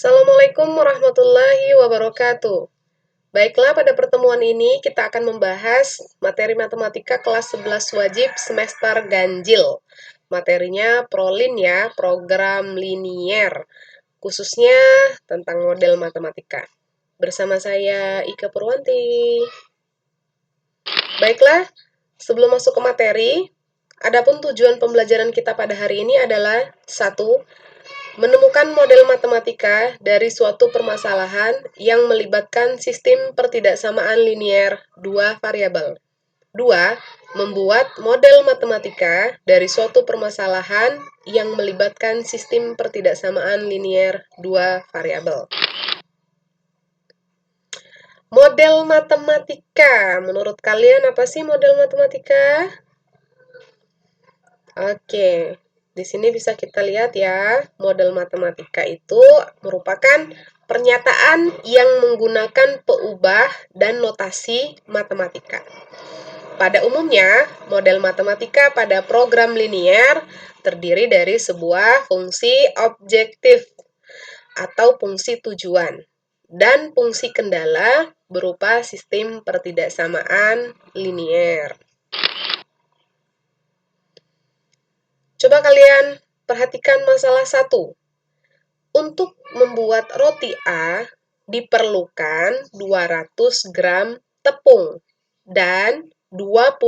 Assalamualaikum warahmatullahi wabarakatuh. Baiklah, pada pertemuan ini kita akan membahas materi matematika kelas 11 wajib semester ganjil. Materinya prolin ya, program linier, khususnya tentang model matematika. Bersama saya Ika Purwanti. Baiklah, sebelum masuk ke materi, adapun tujuan pembelajaran kita pada hari ini adalah 1. Menemukan model matematika dari suatu permasalahan yang melibatkan sistem pertidaksamaan linier dua variabel. 2. Membuat model matematika dari suatu permasalahan yang melibatkan sistem pertidaksamaan linier dua variabel. Model matematika. Menurut kalian apa sih model matematika? Oke. Di sini bisa kita lihat ya, model matematika itu merupakan pernyataan yang menggunakan peubah dan notasi matematika. Pada umumnya, model matematika pada program linier terdiri dari sebuah fungsi objektif atau fungsi tujuan dan fungsi kendala berupa sistem pertidaksamaan linier. Coba kalian perhatikan masalah 1. Untuk membuat roti A diperlukan 200 gram tepung dan 25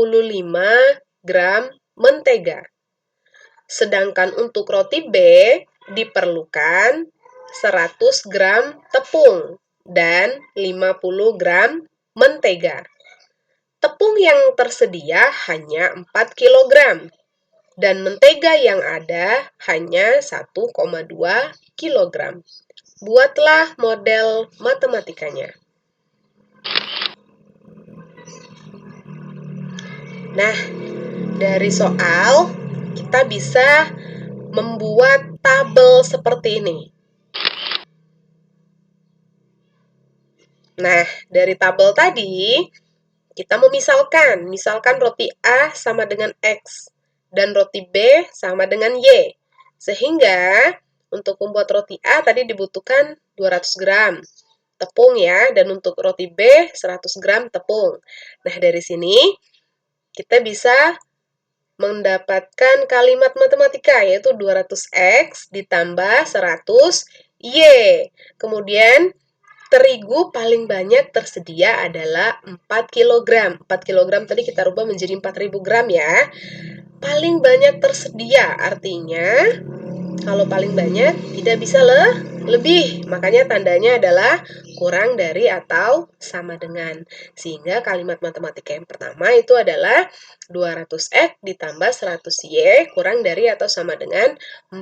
gram mentega. Sedangkan untuk roti B diperlukan 100 gram tepung dan 50 gram mentega. Tepung yang tersedia hanya 4 kg. Dan mentega yang ada hanya 1,2 kg. Buatlah model matematikanya. Nah, dari soal kita bisa membuat tabel seperti ini. Nah, dari tabel tadi kita misalkan roti A sama dengan X dan roti B sama dengan Y. Sehingga untuk membuat roti A tadi dibutuhkan 200 gram tepung ya, dan untuk roti B 100 gram tepung. Nah, dari sini kita bisa mendapatkan kalimat matematika, yaitu 200X ditambah 100Y. Kemudian terigu paling banyak tersedia adalah 4 kg. 4 kg tadi kita rubah menjadi 4.000 gram ya. Paling banyak tersedia, artinya kalau paling banyak tidak bisa lebih. Makanya tandanya adalah kurang dari atau sama dengan. Sehingga kalimat matematika yang pertama itu adalah 200X ditambah 100Y kurang dari atau sama dengan 4.000.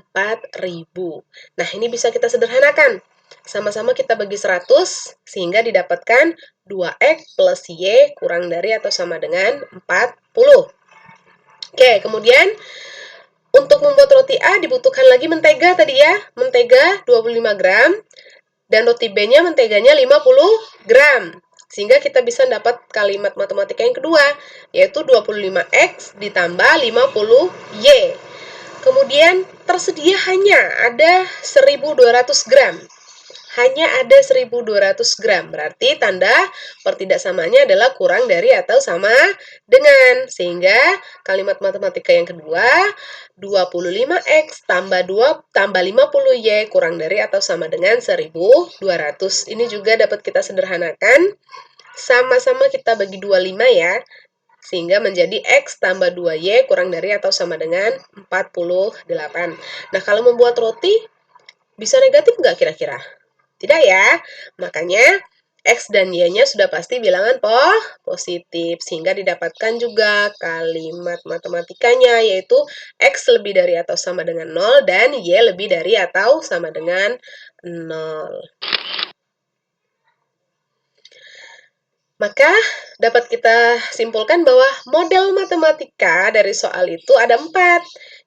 Nah, ini bisa kita sederhanakan. Sama-sama kita bagi 100 sehingga didapatkan 2X plus Y kurang dari atau sama dengan 40. Oke, kemudian untuk membuat roti A dibutuhkan lagi mentega tadi ya. Mentega 25 gram dan roti B-nya menteganya 50 gram. Sehingga kita bisa dapat kalimat matematika yang kedua, yaitu 25X ditambah 50Y. Kemudian tersedia hanya ada 1.200 gram. Hanya ada 1.200 gram. Berarti tanda pertidaksamaannya adalah kurang dari atau sama dengan. Sehingga kalimat matematika yang kedua, 25X tambah 50Y kurang dari atau sama dengan 1.200. Ini juga dapat kita sederhanakan. Sama-sama kita bagi 25 ya. Sehingga menjadi X tambah 2Y kurang dari atau sama dengan 48. Nah, kalau membuat roti, bisa negatif nggak kira-kira? Tidak ya, makanya X dan Y-nya sudah pasti bilangan positif, sehingga didapatkan juga kalimat matematikanya, yaitu X lebih dari atau sama dengan 0 dan Y lebih dari atau sama dengan 0. Maka dapat kita simpulkan bahwa model matematika dari soal itu ada 4,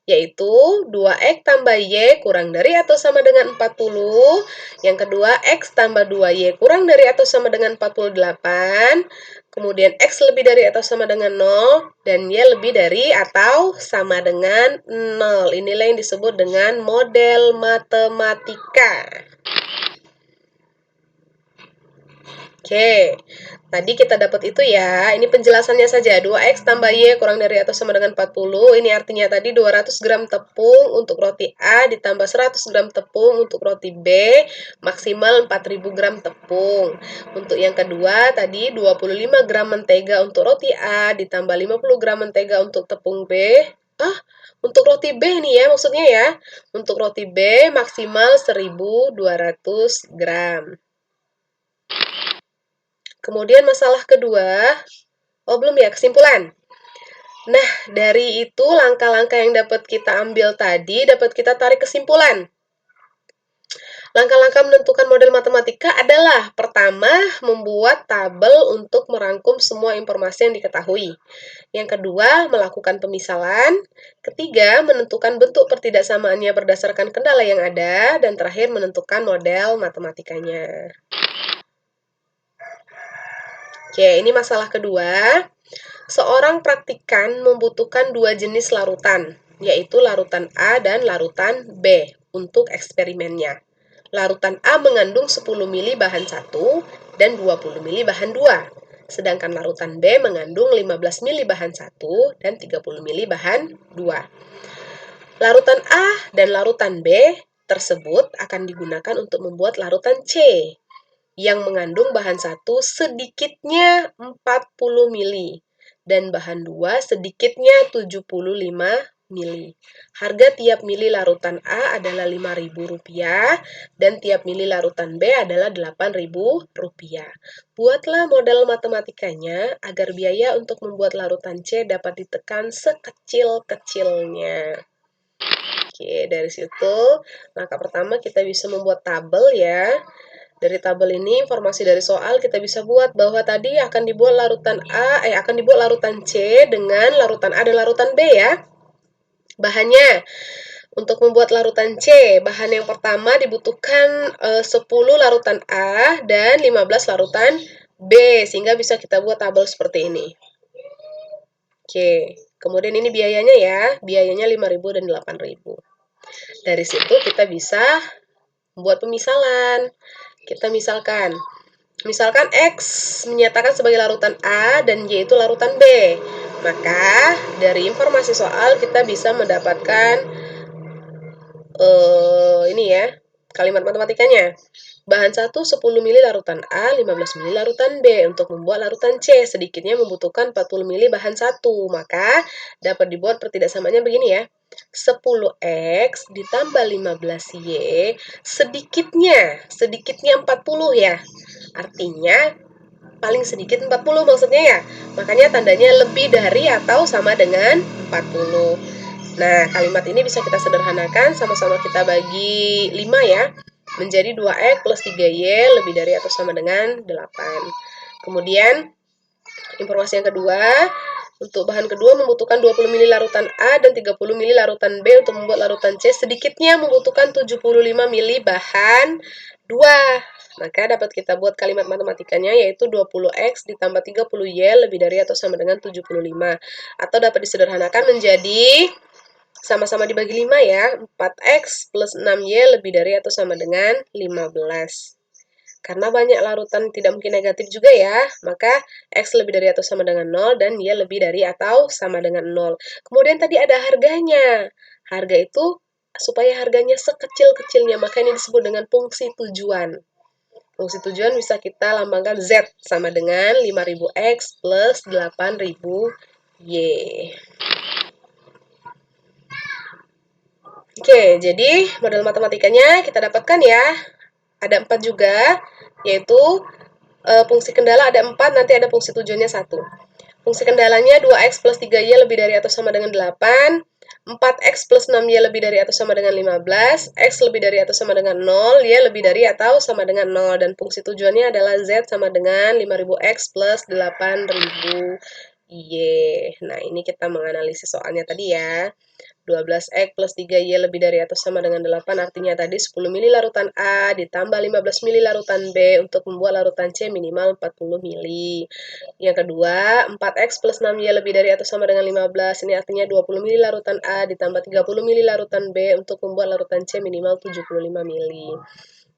yaitu 2X tambah Y kurang dari atau sama dengan 40. Yang kedua, X tambah 2Y kurang dari atau sama dengan 48. Kemudian X lebih dari atau sama dengan 0. Dan Y lebih dari atau sama dengan 0. Inilah yang disebut dengan model matematika. Oke, tadi kita dapat itu ya. Ini penjelasannya saja. 2x tambah Y kurang dari atau sama dengan 40. Ini artinya tadi 200 gram tepung untuk roti A ditambah 100 gram tepung untuk roti B, maksimal 4000 gram tepung. Untuk yang kedua tadi 25 gram mentega untuk roti A ditambah 50 gram mentega untuk tepung B. Untuk roti B nih ya maksudnya ya. Untuk roti B maksimal 1200 gram. Kemudian masalah kedua, belum ya, kesimpulan. Nah, dari itu langkah-langkah yang dapat kita ambil tadi, dapat kita tarik kesimpulan. Langkah-langkah menentukan model matematika adalah pertama, membuat tabel untuk merangkum semua informasi yang diketahui. Yang kedua, melakukan pemisalan. Ketiga, menentukan bentuk pertidaksamaannya berdasarkan kendala yang ada. Dan terakhir, menentukan model matematikanya. Oke, ini masalah kedua. Seorang praktikan membutuhkan dua jenis larutan, yaitu larutan A dan larutan B untuk eksperimennya. Larutan A mengandung 10 mili bahan 1 dan 20 mili bahan 2, sedangkan larutan B mengandung 15 mili bahan 1 dan 30 mili bahan 2. Larutan A dan larutan B tersebut akan digunakan untuk membuat larutan C yang mengandung bahan 1 sedikitnya 40 mili dan bahan 2 sedikitnya 75 mili. Harga tiap mili larutan A adalah Rp5.000 dan tiap mili larutan B adalah Rp8.000. Buatlah model matematikanya agar biaya untuk membuat larutan C dapat ditekan sekecil-kecilnya. Oke, dari situ langkah pertama kita bisa membuat tabel ya. Dari tabel ini, informasi dari soal kita bisa buat bahwa tadi akan dibuat larutan akan dibuat larutan C dengan larutan A dan larutan B ya. Bahannya, untuk membuat larutan C, bahan yang pertama dibutuhkan 10 larutan A dan 15 larutan B, sehingga bisa kita buat tabel seperti ini. Oke, kemudian ini biayanya ya, biayanya 5.000 dan 8.000. Dari situ kita bisa membuat pemisalan. Kita misalkan X menyatakan sebagai larutan A dan Y itu larutan B. Maka dari informasi soal kita bisa mendapatkan ini ya, kalimat matematikanya. Bahan 1 10 mili larutan A, 15 mili larutan B. Untuk membuat larutan C sedikitnya membutuhkan 40 mili bahan 1. Maka dapat dibuat pertidaksamaannya begini ya. 10x ditambah 15y sedikitnya 40 ya. Artinya paling sedikit 40 maksudnya ya. Makanya tandanya lebih dari atau sama dengan 40. Nah, kalimat ini bisa kita sederhanakan, sama-sama kita bagi 5 ya. Menjadi 2x plus 3y lebih dari atau sama dengan 8. Kemudian informasi yang kedua, untuk bahan kedua membutuhkan 20 ml larutan A dan 30 ml larutan B. Untuk membuat larutan C sedikitnya membutuhkan 75 ml bahan 2. Maka dapat kita buat kalimat matematikanya yaitu 20x ditambah 30y lebih dari atau sama dengan 75. Atau dapat disederhanakan menjadi sama-sama dibagi 5 ya. 4x plus 6y lebih dari atau sama dengan 15. Karena banyak larutan tidak mungkin negatif juga ya, maka X lebih dari atau sama dengan 0 dan Y lebih dari atau sama dengan 0. Kemudian tadi ada harganya. Harga itu supaya harganya sekecil-kecilnya, maka ini disebut dengan fungsi tujuan. Fungsi tujuan bisa kita lambangkan Z sama dengan 5000X plus 8000Y. Oke, jadi model matematikanya kita dapatkan ya. Ada 4 juga, yaitu fungsi kendala ada 4, nanti ada fungsi tujuannya 1. Fungsi kendalanya 2x plus 3y lebih dari atau sama dengan 8, 4x plus 6y lebih dari atau sama dengan 15, x lebih dari atau sama dengan 0, y lebih dari atau sama dengan 0, dan fungsi tujuannya adalah z sama dengan 5000x plus 8000y. Nah, ini kita menganalisis soalnya tadi ya. 12x plus 3y lebih dari atau sama dengan 8, artinya tadi 10 mili larutan A ditambah 15 mili larutan B untuk membuat larutan C minimal 40 mili. Yang kedua, 4x plus 6y lebih dari atau sama dengan 15, ini artinya 20 mili larutan A ditambah 30 mili larutan B untuk membuat larutan C minimal 75 mili.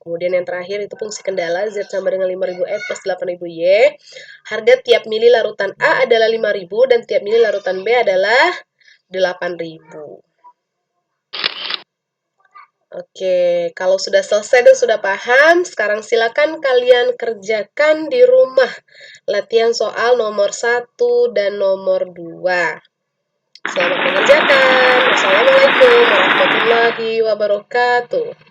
Kemudian yang terakhir itu fungsi kendala Z sama dengan 5.000F plus 8.000Y. Harga tiap mili larutan A adalah 5.000 dan tiap mili larutan B adalah 8.000. Oke, kalau sudah selesai dan sudah paham, sekarang silakan kalian kerjakan di rumah. Latihan soal nomor 1 dan nomor 2. Selamat mengerjakan. Wassalamualaikum warahmatullahi wabarakatuh.